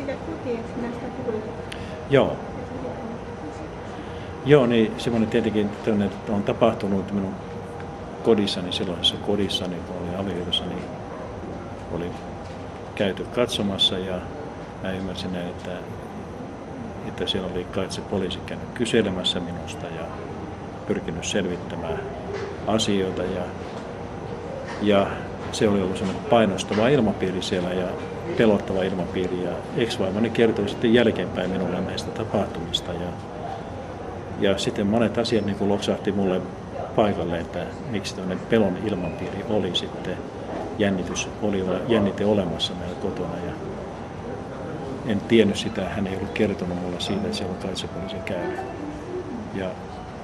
sitä kotietsinnästä puhuit. Joo. Joo, niin semmoinen tietenkin että on tapahtunut minun kodissani, silloisessa kodissani, kun olin avioidossa, niin oli käyty katsomassa ja mä ymmärsin, että siellä oli kai se poliisi käynyt kyselemässä minusta ja pyrkinyt selvittämään asioita ja se oli ollut semmoinen painostava ilmapiiri siellä ja pelottava ilmapiiri ja ex-vaimoni kertoi sitten jälkeenpäin minulle näistä tapahtumista ja sitten monet asiat niin kuin loksahti mulle paikalle, että miksi tämmöinen pelon ilmapiiri oli sitten, jännite olemassa meillä kotona ja en tiennyt sitä, hän ei ollut kertonut mulle siitä, että siellä on kaitsepoliisi käynyt. Ja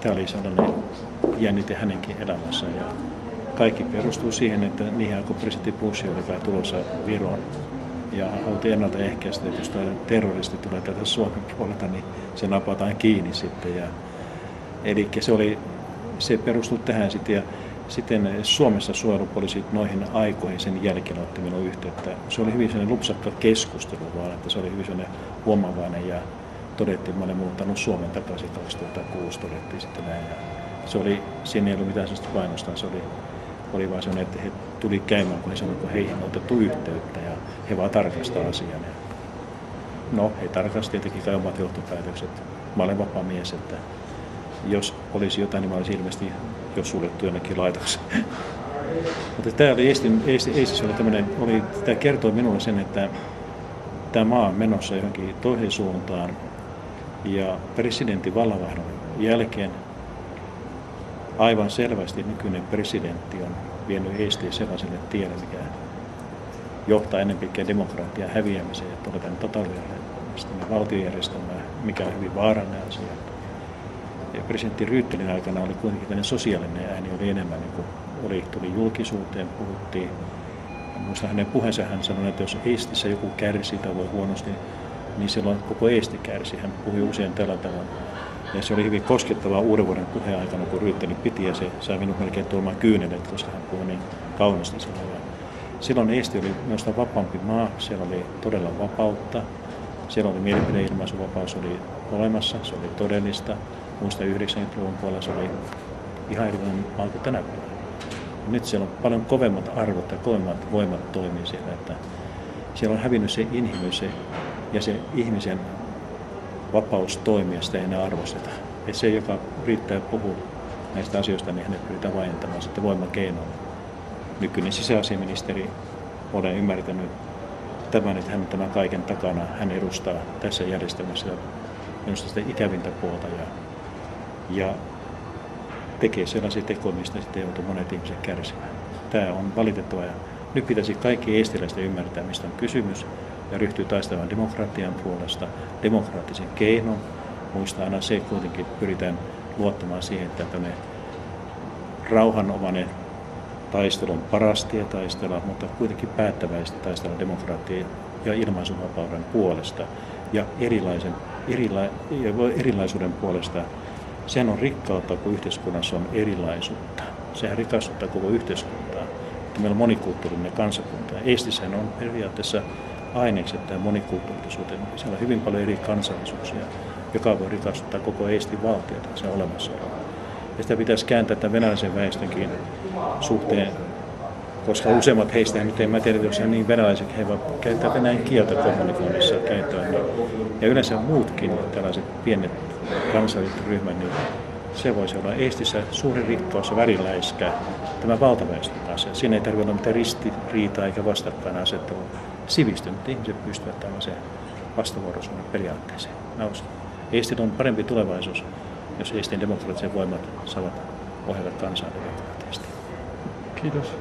tämä oli sellainen jännite hänenkin elämässään ja kaikki perustuu siihen, että niihin kun presidentti Bush oli tulossa Viroon ja haluttiin ennaltaehkäistä, että jos terroristi tulee tätä Suomen puolelta, niin se napataan kiinni sitten. Eli se perustui tähän sitten ja sitten Suomessa suojelupoliisit noihin aikoihin sen jälkeen otti minun yhteyttä. Se oli hyvin sellainen lupsakka keskustelu vaan, että se oli hyvin sellainen huomaavainen ja todettiin, että mä olen muuttanut Suomen takaisin 2006, todettiin sitten näin. Siinä ei ollut mitään sellaista painosta, se oli vaan sellainen, että he tuli käymään, kun he sanoivat, kun heihin on otettu yhteyttä ja he vaan tarkastaa asian. No, he tarkasti tietenkin kai omat johtopäätökset. Mä olen vapaa mies, että jos olisi jotain, niin mä olisin ilmeisesti jo suljettu jonnekin laitokseen. Mutta tämä oli Eestissä tämä kertoi minulle sen, että tämä maa on menossa johonkin toiseen suuntaan ja presidentin vallanvaihdon jälkeen aivan selvästi nykyinen presidentti on vienyt Eestiä sellaiselle tielle, mikä johtaa ennen pitkään demokratian häviämiseen ja todetaan totaalista valtiojärjestelmää, mikä on hyvin vaarallinen asia. Ja presidentti Ryyttelin aikana oli kuitenkin tämmöinen sosiaalinen ääni oli enemmän, niin kuin tuli julkisuuteen, puhuttiin. Muistan hänen puheensa, hän sanoi, että jos Eestissä joku kärsii tai voi huonosti, niin silloin koko Eesti kärsi. Hän puhui usein tällä tavalla. Ja se oli hyvin koskettavaa uuden vuoden puheen aikana, kun Ryyttelin piti, ja se sai minun melkein tuomaan kyynelet, koska hän puhui niin kauniisti silloin. Silloin Eesti oli minusta vapaampi maa, siellä oli todella vapautta. Siellä oli mielipideilmaisuvapaus oli olemassa, se oli todellista. Muista 90-luvun puolella se oli ihan erilainen maa kuin tänä päivänä. Nyt siellä on paljon kovemmat arvot ja kovemmat voimat toimii siellä, että siellä on hävinnyt se inhimillisyys ja se ihmisen vapaus toimia, sitä ei enää arvosteta. Ja se, joka riittää puhua näistä asioista, niin hänet pyritään vaientamaan sitten voimakeinoilla. Nykyinen sisäasiaministeri, olen ymmärtänyt tämän, että hän tämän kaiken takana, hän edustaa tässä järjestelmässä minusta sitä ikävintä puolta ja tekee sellaisia tekoja, mistä sitten joutuu monet ihmiset kärsimään. Tämä on valitettavaa ja nyt pitäisi kaikki eestiläiset ymmärtää, mistä on kysymys ja ryhtyy taistelemaan demokratian puolesta, demokraattisen keinon. Muistaa aina se, kuitenkin pyritään luottamaan siihen, että tämmöinen rauhanomainen taistelu on paras tie taistella, mutta kuitenkin päättäväisesti taistella demokratian ja ilmaisuvapauden puolesta ja erilaisuuden puolesta. Sehän on rikkautta, kun yhteiskunnassa on erilaisuutta. Sehän rikastuttaa koko yhteiskuntaa. Meillä on monikulttuurinen kansakunta. Eestissähän on periaatteessa ainekset tähän monikulttuurisuuteen. Siellä on hyvin paljon eri kansallisuuksia, joka voi rikastuttaa koko Eestin valtiota, se on olemassaolo. Ja sitä pitäisi kääntää tämän venäläisen väestönkin suhteen, koska useimmat heistä, nyt en mä tiedä, jos he niin venäläiset, he voivat käyttää venäjän kieltä kommunikoinnissa käyttöön. Ja yleensä muutkin tällaiset pienet kansalliset ryhmät, niin se voisi olla Eestissä suuri rikkaus ja väriläiskä, tämä valtaväestön asia. Siinä ei tarvitse olla mitään ristiriitaa eikä vastakkainasettelua. Sivistynyt ihmiset pystyvät tällaiseen vastavuoroisuuden periaatteeseen. Eestillä on parempi tulevaisuus, jos Eestin demokraattiset voimat saavat ohjata kansaa demokraattisesti. Kiitos.